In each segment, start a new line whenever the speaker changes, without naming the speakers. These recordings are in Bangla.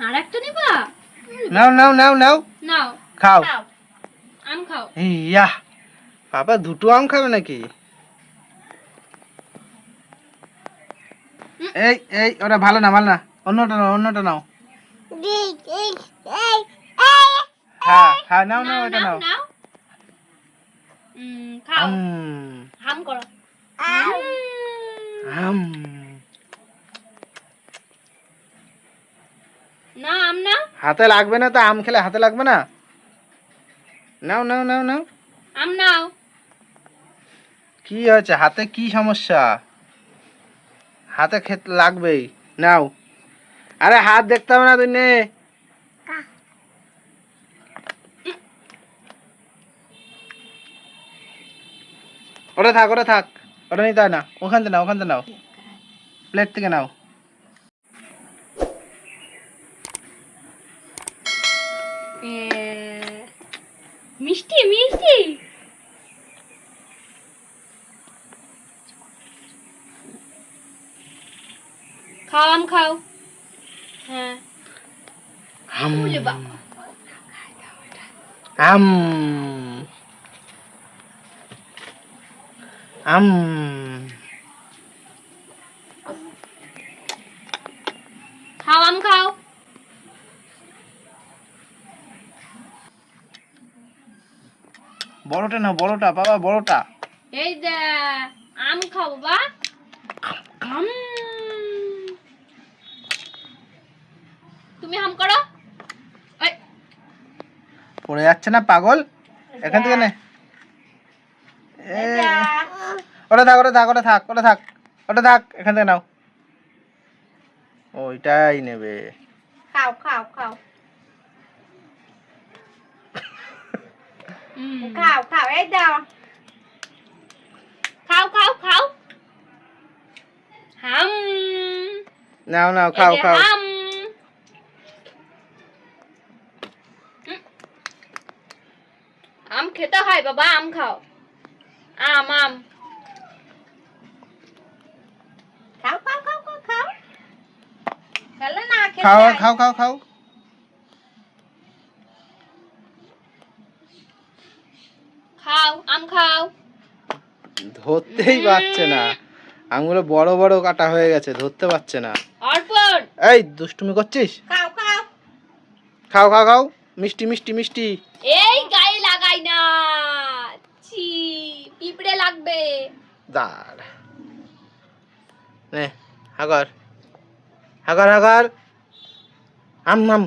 আরেকটা নিবা?
নাও নাও নাও নাও
নাও
খাও।
আম খাও।
ইয়া বাবা দুটো আম খাবে নাকি? এই এই ওটা ভালো না অন্যটা নাও হ্যাঁ হ্যাঁ নাও নাও ওটা নাও।
খাও। হাম করো।
আম
না আম না।
হাতে লাগবে না তো, আম খেলে হাতে লাগবে না। নাও নাও নাও নাও
আম নাও।
কি হয়েছে হাতে, কি সমস্যা? হাতে খেতে লাগবেই, নাও। আরে হাত দেখতে হবে না, তুই নে। ওটা থাক ওটা নিতে হয় না, ওখান থেকে নাও প্লেট থেকে নাও।
মিষ্টি মিষ্টি। খাও আম খাও। হ্যাঁ ওরে বাবা।
আম আম
খাও আম খাও।
বড়টা নাও, বাবা বড়টা।
এই যে আম খাও বাবা। আম। তুমি হাম করো। এই
পড়ে যাচ্ছে না পাগল, এখান থেকে নে। ওটা থাক এখান থেকে নাও। ওইটাই নেবে।
খাও খাও খাও। খাও খাও এই দাও। খাও খাও খাও। হাম।
নাও খাও
হাম। আম খেতে হয় বাবা, আম খাও। আম খাও খাও খাও খাও খাও। খেলে না
খাও
খাও আম খাও।
ধরতেই পারছে না, আঙুলে বড় বড় কাটা হয়ে গেছে, ধরতে পারছে না।
অর্পণ
এই দুষ্টুমি করছিস? খাও মিষ্টি।
এই গায়ে লাগাই না, ছি পিঁপড়ে লাগবে।
দাঁড় নে, হাগর আম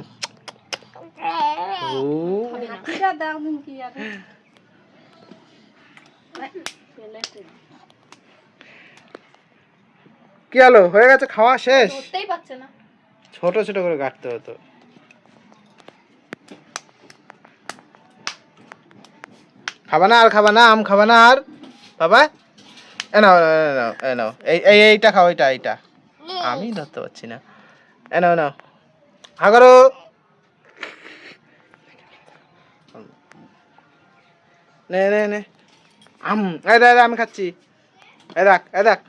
কি হলো, হয়ে গেছে খাওয়া শেষ?
ধরতেই পারছে না।
ছোট করে কাটতে হতো। খাবা না আম খাবা না আর বাবা? এ নাও এইটা খাও, এইটা আমি ধরতে পারছি না। এ নাও হাগরো। নে আম, আমি খাচ্ছি। এই দেখ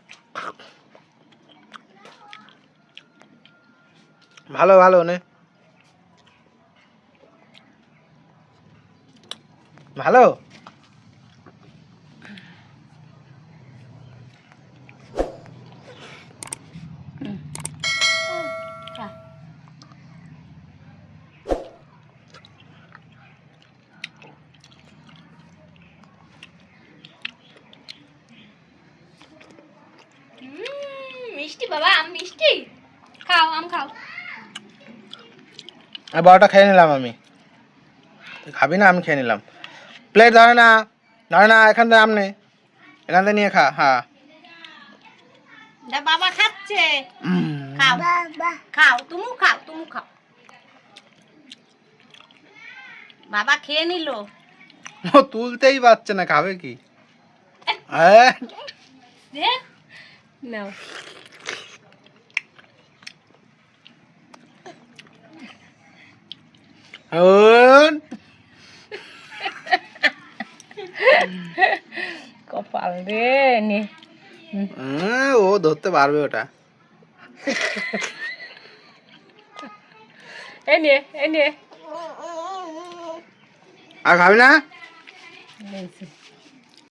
ভালো নে, ভালো।
মিষ্টি বাবা, আম মিষ্টি। খাও আম খাও।
বড়টা খেয়ে নিলাম আমি, খাবি না? আমি খেয়ে নিলাম। প্লেট ধরে না এখান থেকে আম নে, এখান থেকে নিয়ে খা। হ্যাঁ
বাবা খাচ্ছে, খাও খাও তুমি খাও। বাবা খেয়ে নিল।
ও তুলতেই পারছে না, খাবে কি?
নাও কপাল রে নে।
ও ধরতে পারবে ওটা।
এই নিয়ে এই নিয়ে
আর খাবি না?
এই যে।